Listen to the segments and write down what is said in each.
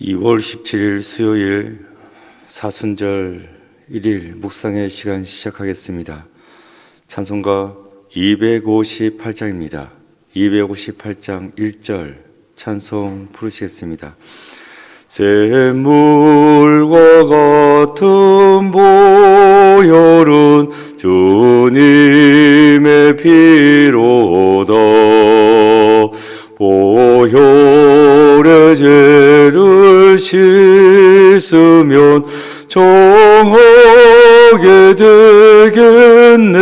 2월 17일 수요일 사순절 1일 묵상의 시간 시작하겠습니다. 찬송가 258장입니다. 258장 1절 찬송 부르시겠습니다. 샘물과 같은 보혈은 주님의 피로다. 보혈의 죄를 씻으면 정하게 되겠네.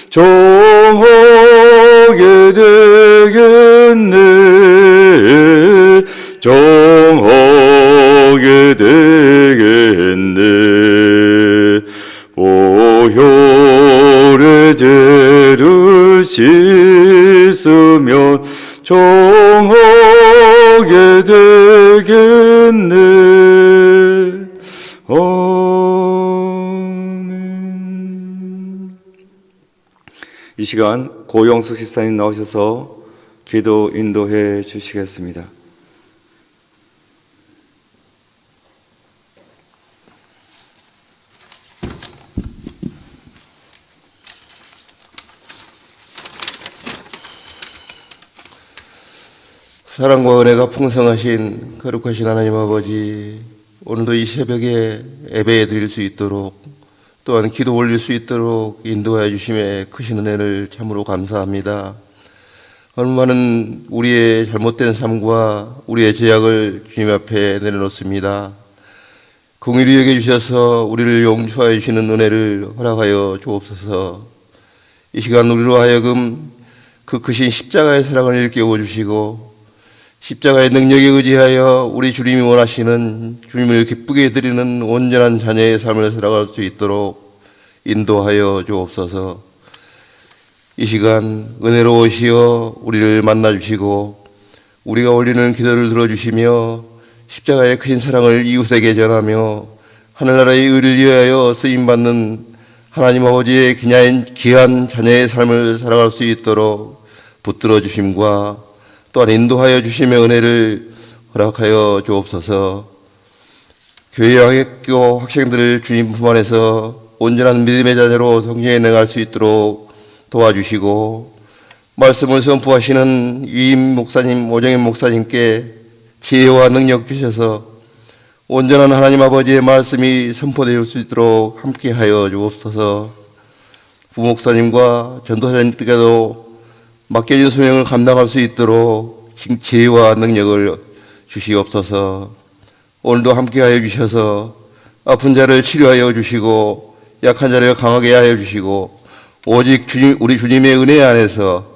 정하게 되겠네. 정하게 되겠네. 보혈의 죄를 씻으면 정하게 되겠네. 아멘. 이 시간 고영숙 집사님 나오셔서 기도 인도해 주시겠습니다. 사랑과 은혜가 풍성하신 거룩하신 하나님 아버지, 오늘도 이 새벽에 예배 드릴 수 있도록 또한 기도 올릴 수 있도록 인도하여 주심에 크신 은혜를 참으로 감사합니다. 얼마나 우리의 잘못된 삶과 우리의 죄악을 주님 앞에 내려놓습니다. 공의를 여겨주셔서 우리를 용서하여 주시는 은혜를 허락하여 주옵소서. 이 시간 우리로 하여금 그 크신 십자가의 사랑을 일깨워 주시고 십자가의 능력에 의지하여 우리 주님이 원하시는 주님을 기쁘게 드리는 온전한 자녀의 삶을 살아갈 수 있도록 인도하여 주옵소서. 이 시간 은혜로우시어 우리를 만나주시고 우리가 올리는 기도를 들어주시며 십자가의 크신 사랑을 이웃에게 전하며 하늘나라의 의를 위하여 쓰임받는 하나님 아버지의 귀한 자녀의 삶을 살아갈 수 있도록 붙들어 주심과 또한 인도하여 주심의 은혜를 허락하여 주옵소서. 교회 학교 학생들을 주님 품 안에서 온전한 믿음의 자녀로 성경에 나갈 수 있도록 도와주시고 말씀을 선포하시는 유임 목사님, 오정현 목사님께 지혜와 능력 주셔서 온전한 하나님 아버지의 말씀이 선포될 수 있도록 함께하여 주옵소서. 부목사님과 전도사님께도 맡겨진 소명을 감당할 수 있도록 지혜와 능력을 주시옵소서. 오늘도 함께하여 주셔서 아픈 자를 치료하여 주시고 약한 자를 강하게 하여 주시고 오직 우리 주님의 은혜 안에서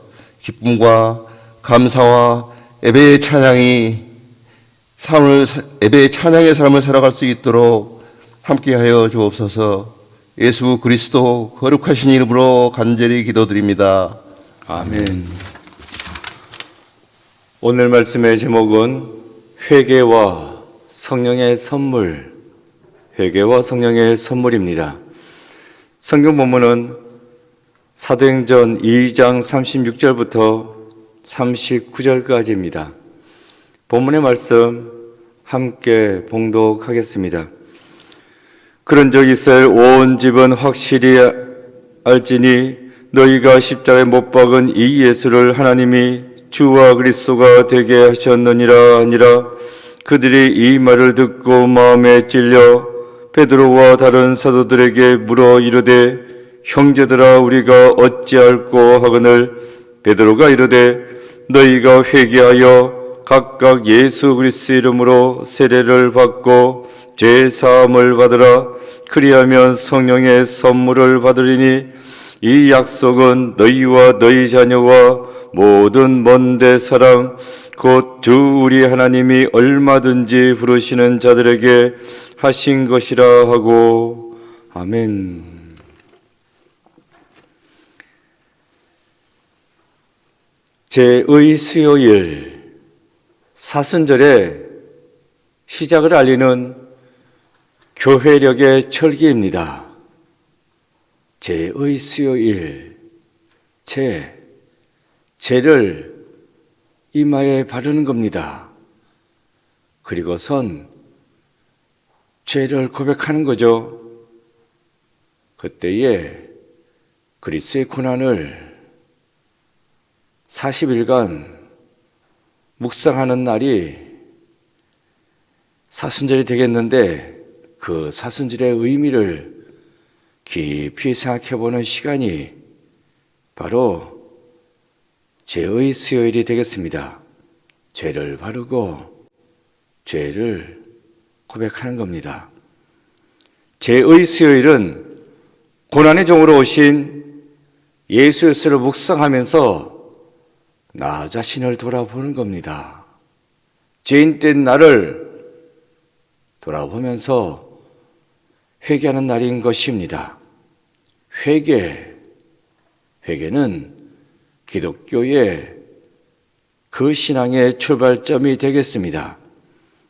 기쁨과 감사와 예배의 찬양의 삶을 살아갈 수 있도록 함께하여 주옵소서. 예수 그리스도 거룩하신 이름으로 간절히 기도드립니다. 아멘. 오늘 말씀의 제목은 회개와 성령의 선물, 회개와 성령의 선물입니다. 성경 본문은 사도행전 2장 36절부터 39절까지입니다. 본문의 말씀 함께 봉독하겠습니다. 그런즉 이스라엘 온 집은 확실히 알지니 너희가 십자가에 못 박은 이 예수를 하나님이 주와 그리스도가 되게 하셨느니라 하니라. 그들이 이 말을 듣고 마음에 찔려 베드로와 다른 사도들에게 물어 이르되 형제들아 우리가 어찌할꼬 하거늘 베드로가 이르되 너희가 회개하여 각각 예수 그리스도 이름으로 세례를 받고 죄 사함을 받으라. 그리하면 성령의 선물을 받으리니 이 약속은 너희와 너희 자녀와 모든 먼데 사람 곧 주 우리 하나님이 얼마든지 부르시는 자들에게 하신 것이라 하고. 아멘. 제2 수요일 사순절의 시작을 알리는 교회력의 철기입니다. 제2 수요일, 죄를 이마에 바르는 겁니다. 그리고선 죄를 고백하는 거죠. 그때에 그리스의 고난을 40일간 묵상하는 날이 사순절이 되겠는데, 그 사순절의 의미를 깊이 생각해보는 시간이 바로 죄의 수요일이 되겠습니다. 죄를 바르고 죄를 고백하는 겁니다. 죄의 수요일은 고난의 종으로 오신 예수 예수를 묵상하면서 나 자신을 돌아보는 겁니다. 죄인된 나를 돌아보면서 회개하는 날인 것입니다. 회개는 기독교의 그 신앙의 출발점이 되겠습니다.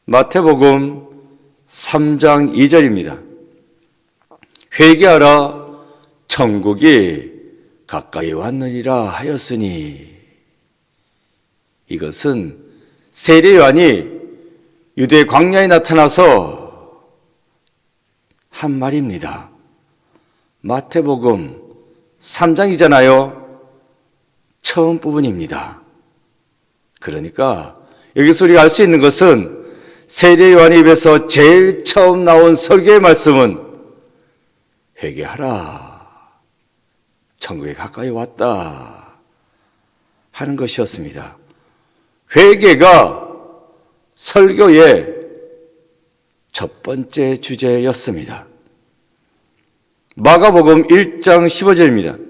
마태복음 3장 2절입니다. 회개하라, 천국이 가까이 왔느니라 하였으니. 이것은 세례 요한이 유대 광야에 나타나서 한 말입니다. 마태복음 3장이잖아요. 처음 부분입니다. 그러니까 여기서 우리가 알 수 있는 것은 세례 요한의 입에서 제일 처음 나온 설교의 말씀은 회개하라, 천국에 가까이 왔다 하는 것이었습니다. 회개가 설교의 첫 번째 주제였습니다. 마가복음 1장 15절입니다.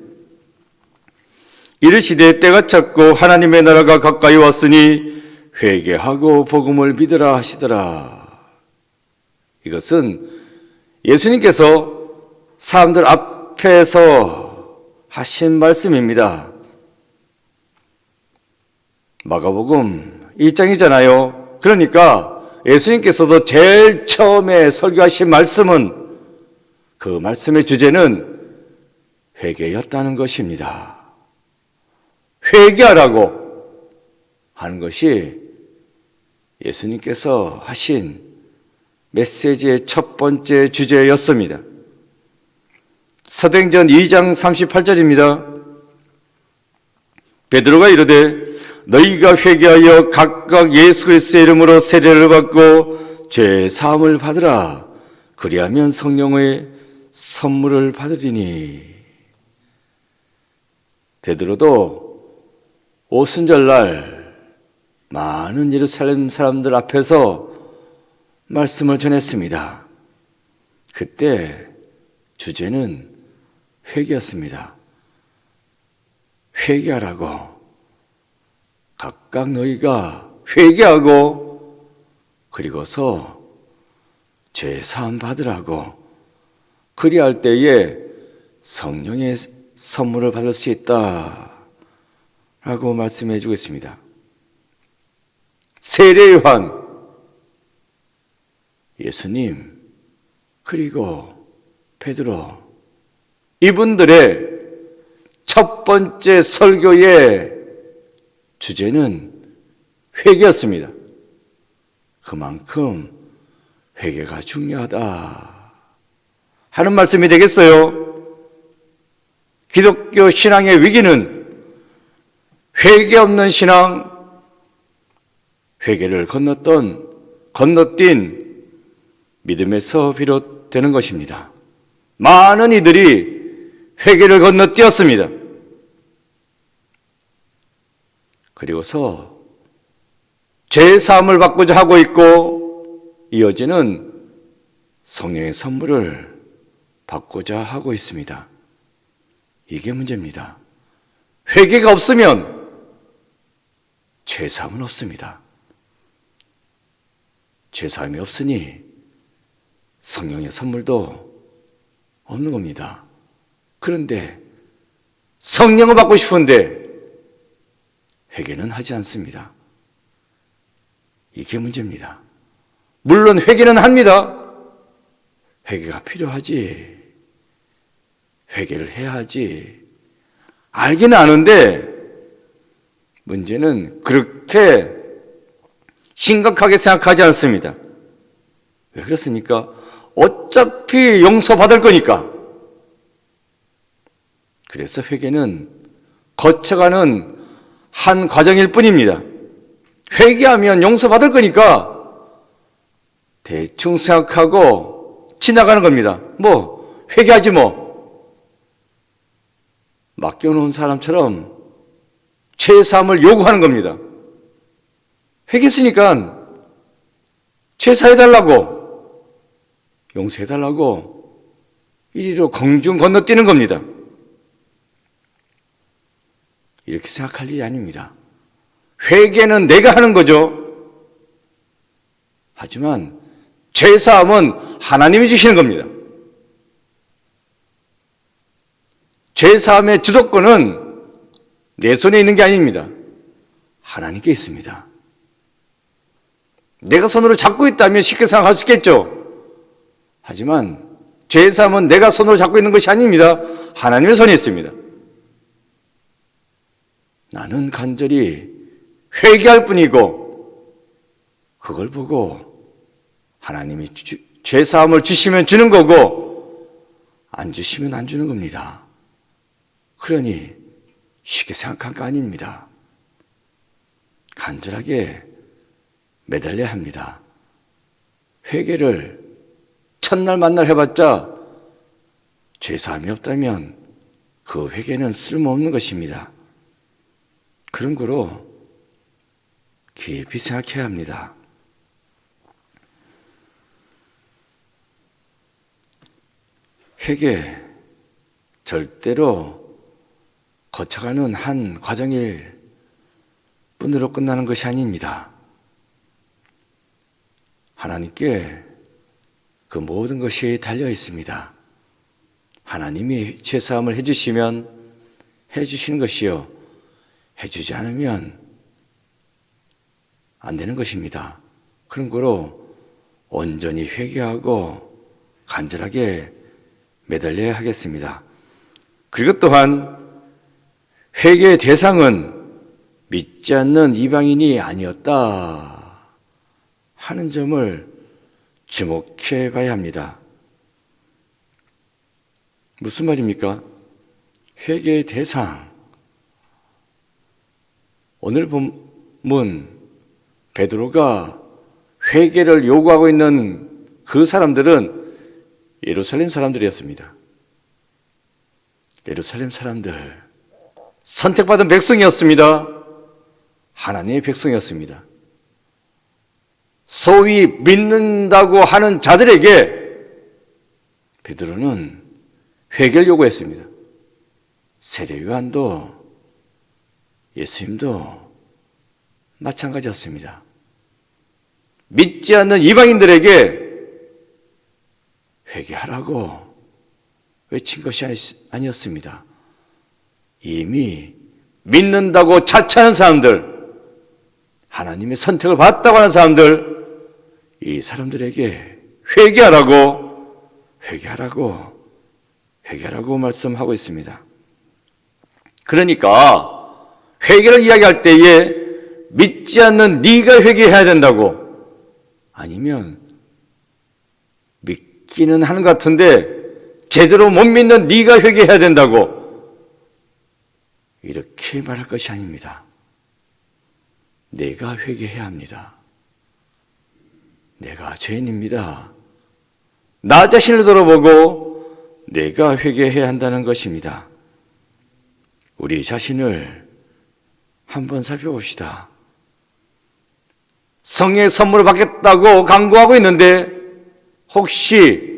이르시되 때가 찼고 하나님의 나라가 가까이 왔으니 회개하고 복음을 믿으라 하시더라. 이것은 예수님께서 사람들 앞에서 하신 말씀입니다. 마가복음 1장이잖아요. 그러니까 예수님께서도 제일 처음에 설교하신 말씀은, 그 말씀의 주제는 회개였다는 것입니다. 회개하라고 하는 것이 예수님께서 하신 메시지의 첫 번째 주제였습니다. 사도행전 2장 38절입니다. 베드로가 이르되 너희가 회개하여 각각 예수 그리스도의 이름으로 세례를 받고 죄 사함을 받으라. 그리하면 성령의 선물을 받으리니. 베드로도 오순절날 많은 예루살렘 사람들 앞에서 말씀을 전했습니다. 그때 주제는 회개였습니다. 회개하라고. 각각 너희가 회개하고 그리고서 죄 사함 받으라고. 그리할 때에 성령의 선물을 받을 수 있다 라고 말씀해 주고 있습니다. 세례 요한, 예수님, 그리고 베드로, 이분들의 첫 번째 설교의 주제는 회개였습니다. 그만큼 회개가 중요하다 하는 말씀이 되겠어요. 기독교 신앙의 위기는 회개 없는 신앙, 회개를 건너뛴 믿음에서 비롯되는 것입니다. 많은 이들이 회개를 건너뛰었습니다. 그리고서 죄 사함을 받고자 하고 있고, 이어지는 성령의 선물을 받고자 하고 있습니다. 이게 문제입니다. 회개가 없으면 죄 사함은 없습니다. 죄 사함이 없으니 성령의 선물도 없는 겁니다. 그런데 성령을 받고 싶은데 회개는 하지 않습니다. 이게 문제입니다. 물론 회개는 합니다. 회개가 필요하지. 회개를 해야 하지. 알기는 아는데 문제는 그렇게 심각하게 생각하지 않습니다. 왜 그렇습니까? 어차피 용서받을 거니까. 그래서 회개는 거쳐가는 한 과정일 뿐입니다. 회개하면 용서받을 거니까 대충 생각하고 지나가는 겁니다. 뭐 회개하지 뭐. 맡겨놓은 사람처럼 죄사함을 요구하는 겁니다. 회개했으니까 죄사해달라고, 용서해달라고 이리로 공중 건너뛰는 겁니다. 이렇게 생각할 일이 아닙니다. 회개는 내가 하는 거죠. 하지만 죄사함은 하나님이 주시는 겁니다. 죄사함의 주도권은 내 손에 있는 게 아닙니다. 하나님께 있습니다. 내가 손으로 잡고 있다면 쉽게 생각할 수 있겠죠. 하지만 죄사함은 내가 손으로 잡고 있는 것이 아닙니다. 하나님의 손에 있습니다. 나는 간절히 회개할 뿐이고 그걸 보고 하나님이 죄사함을 주시면 주는 거고 안 주시면 안 주는 겁니다. 그러니 쉽게 생각한 거 아닙니다. 간절하게 매달려야 합니다. 회개를 첫날 만날 해봤자 죄사함이 없다면 그 회개는 쓸모없는 것입니다. 그런 거로 깊이 생각해야 합니다. 회개 절대로 거쳐가는 한 과정일 뿐으로 끝나는 것이 아닙니다. 하나님께 그 모든 것이 달려 있습니다. 하나님이 죄사함을 해주시면 해주시는 것이요, 해주지 않으면 안 되는 것입니다. 그런 거로 온전히 회개하고 간절하게 매달려야 하겠습니다. 그리고 또한 회개의 대상은 믿지 않는 이방인이 아니었다 하는 점을 주목해 봐야 합니다. 무슨 말입니까? 회개의 대상. 오늘 본문 베드로가 회개를 요구하고 있는 그 사람들은 예루살렘 사람들이었습니다. 예루살렘 사람들, 선택받은 백성이었습니다. 하나님의 백성이었습니다. 소위 믿는다고 하는 자들에게 베드로는 회개를 요구했습니다. 세례 요한도 예수님도 마찬가지였습니다. 믿지 않는 이방인들에게 회개하라고 외친 것이 아니었습니다. 이미 믿는다고 자처하는 사람들, 하나님의 선택을 받았다고 하는 사람들, 이 사람들에게 회개하라고 말씀하고 있습니다. 그러니까 회개를 이야기할 때에 믿지 않는 네가 회개해야 된다고, 아니면 믿기는 하는 것 같은데 제대로 못 믿는 네가 회개해야 된다고 이렇게 말할 것이 아닙니다. 내가 회개해야 합니다. 내가 죄인입니다. 나 자신을 돌아보고 내가 회개해야 한다는 것입니다. 우리 자신을 한번 살펴봅시다. 성의 선물을 받겠다고 강구하고 있는데 혹시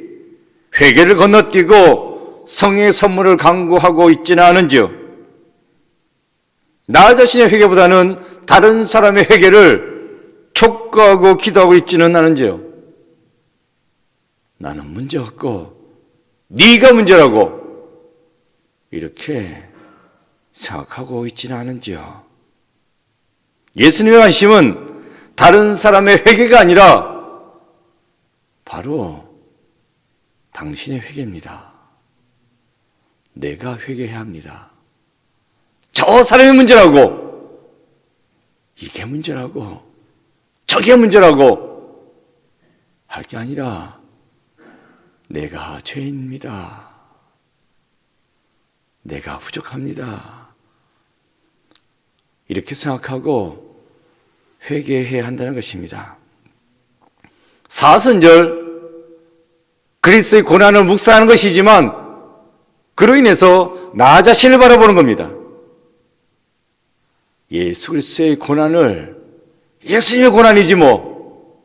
회개를 건너뛰고 성의 선물을 강구하고 있지는 않은지요? 나 자신의 회개보다는 다른 사람의 회개를 촉구하고 기도하고 있지는 않은지요? 나는 문제 없고 네가 문제라고 이렇게 생각하고 있지는 않은지요? 예수님의 관심은 다른 사람의 회개가 아니라 바로 당신의 회개입니다. 내가 회개해야 합니다. 저 사람의 문제라고, 이게 문제라고 저게 문제라고 할 게 아니라 내가 죄인입니다. 내가 부족합니다. 이렇게 생각하고 회개해야 한다는 것입니다. 사순절 그리스도의 고난을 묵상하는 것이지만 그로 인해서 나 자신을 바라보는 겁니다. 예수 그리스도의 고난을 예수님의 고난이지 뭐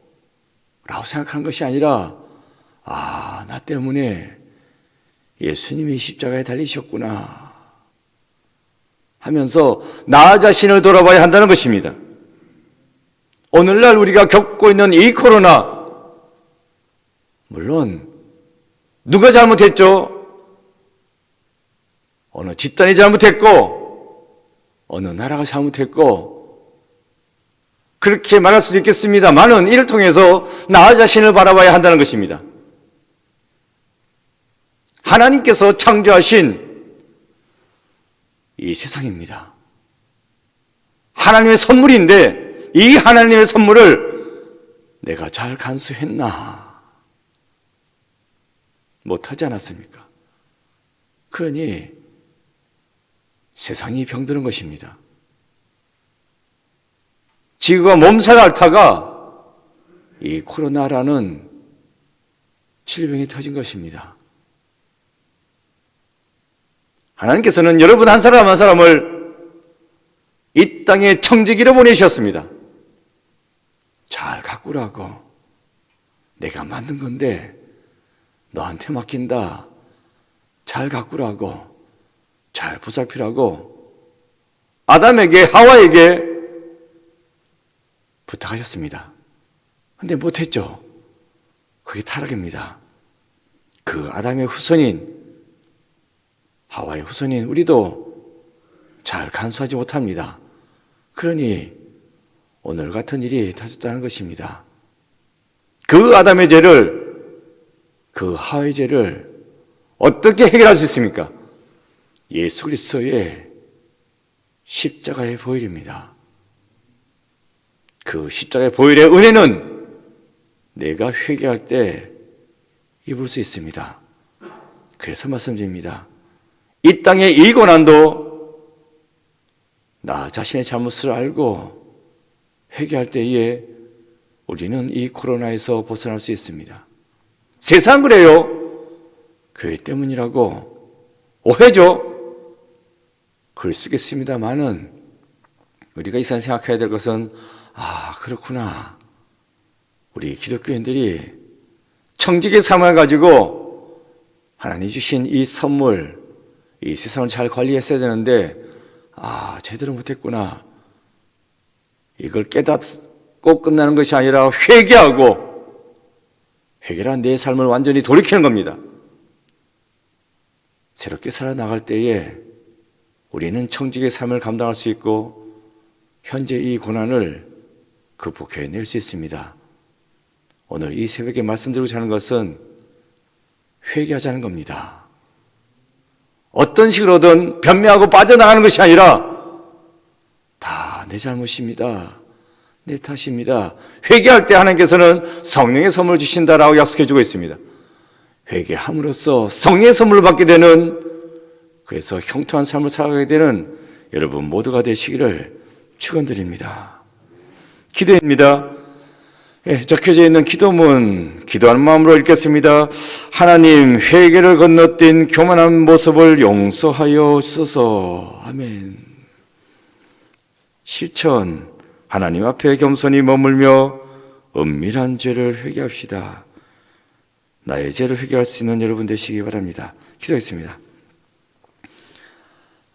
라고 생각하는 것이 아니라 나 때문에 예수님이 십자가에 달리셨구나 하면서 나 자신을 돌아봐야 한다는 것입니다. 오늘날 우리가 겪고 있는 이 코로나, 물론 누가 잘못했죠? 어느 집단이 잘못했고 어느 나라가 잘못했고 그렇게 말할 수도 있겠습니다만은 이를 통해서 나 자신을 바라봐야 한다는 것입니다. 하나님께서 창조하신 이 세상입니다. 하나님의 선물인데 이 하나님의 선물을 내가 잘 간수했나? 못하지 않았습니까? 그러니 세상이 병드는 것입니다. 지구가 몸살 앓다가 이 코로나라는 질병이 터진 것입니다. 하나님께서는 여러분 한 사람 한 사람을 이 땅에 청지기로 보내셨습니다. 잘 가꾸라고. 내가 만든 건데 너한테 맡긴다. 잘 가꾸라고. 잘 보살피라고 아담에게 하와에게 부탁하셨습니다. 그런데 못했죠. 그게 타락입니다. 그 아담의 후손인 하와의 후손인 우리도 잘 간수하지 못합니다. 그러니 오늘 같은 일이 터졌다는 것입니다. 그 아담의 죄를, 그 하와의 죄를 어떻게 해결할 수 있습니까? 예수 그리스도의 십자가의 보혈입니다. 그 십자가의 보혈의 은혜는 내가 회개할 때 입을 수 있습니다. 그래서 말씀드립니다. 이 땅의 이 고난도 나 자신의 잘못을 알고 회개할 때에 우리는 이 코로나에서 벗어날 수 있습니다. 세상 그래요. 교회 때문이라고 오해죠. 그럴 수 있겠습니다만은 우리가 이 시간 생각해야 될 것은 그렇구나. 우리 기독교인들이 청지기의 삶을 가지고 하나님 주신 이 선물, 이 세상을 잘 관리했어야 되는데 제대로 못했구나. 이걸 깨닫고 끝나는 것이 아니라 회개하고 회개란 내 삶을 완전히 돌이키는 겁니다. 새롭게 살아나갈 때에 우리는 청지기의 삶을 감당할 수 있고 현재 이 고난을 극복해낼 수 있습니다. 오늘 이 새벽에 말씀드리고자 하는 것은 회개하자는 겁니다. 어떤 식으로든 변명하고 빠져나가는 것이 아니라 다 내 잘못입니다. 내 탓입니다. 회개할 때 하나님께서는 성령의 선물을 주신다라고 약속해 주고 있습니다. 회개함으로써 성령의 선물을 받게 되는, 그래서 형통한 삶을 살아가게 되는 여러분 모두가 되시기를 축원드립니다. 기도입니다. 적혀져 있는 기도문, 기도하는 마음으로 읽겠습니다. 하나님, 회개를 건너뛴 교만한 모습을 용서하여 주소서. 아멘. 실천, 하나님 앞에 겸손히 머물며 은밀한 죄를 회개합시다. 나의 죄를 회개할 수 있는 여러분 되시기 바랍니다. 기도하겠습니다.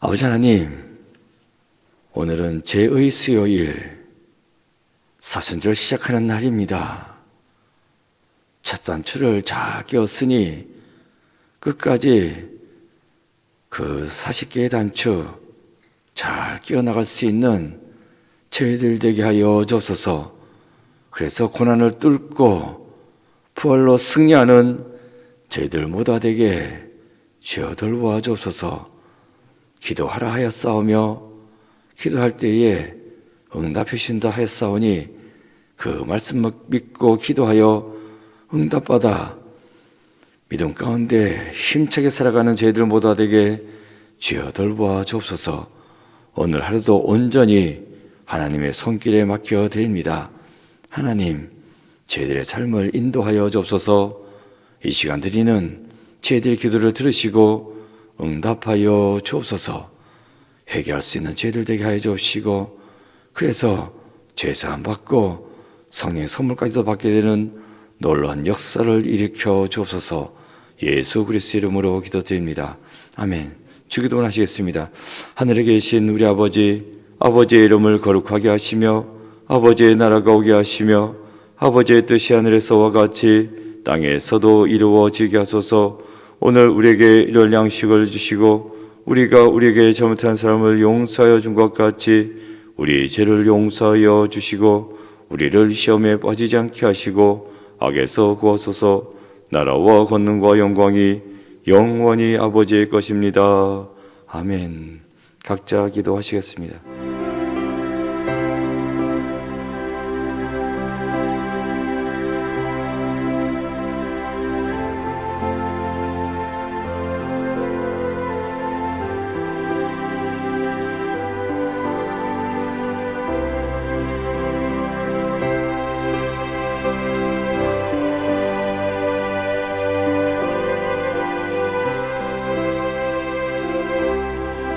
아버지 하나님, 오늘은 죄의 수요일, 사순절 시작하는 날입니다. 첫 단추를 잘 끼웠으니 끝까지 그 40개의 단추 잘 끼워나갈 수 있는 저희들 되게 하여 주옵소서. 그래서 고난을 뚫고 부활로 승리하는 저희들 모두 되게 주여 돌보아 주옵소서. 기도하라 하였사오며 기도할 때에 응답해 주신다 하였사오니 그 말씀 믿고 기도하여 응답받아 믿음 가운데 힘차게 살아가는 저희들 모두 되게 주여 돌보아 주옵소서. 오늘 하루도 온전히 하나님의 손길에 맡겨 드립니다. 하나님, 저희들의 삶을 인도하여 주옵소서. 이 시간 드리는 저희들의 기도를 들으시고 응답하여 주옵소서. 회개할 수 있는 저희들 되게 하여 주옵시고, 그래서 죄사함 받고 성령의 선물까지도 받게 되는 놀라운 역사를 일으켜 주옵소서. 예수 그리스도 이름으로 기도드립니다. 아멘. 주기도문 하시겠습니다. 하늘에 계신 우리 아버지, 아버지의 이름을 거룩하게 하시며 아버지의 나라가 오게 하시며 아버지의 뜻이 하늘에서와 같이 땅에서도 이루어지게 하소서. 오늘 우리에게 이럴 양식을 주시고 우리가 우리에게 잘못한 사람을 용서하여 준 것 같이 우리 죄를 용서하여 주시고 우리를 시험에 빠지지 않게 하시고 악에서 구하소서. 나라와 권능과 영광이 영원히 아버지의 것입니다. 아멘. 각자 기도하시겠습니다.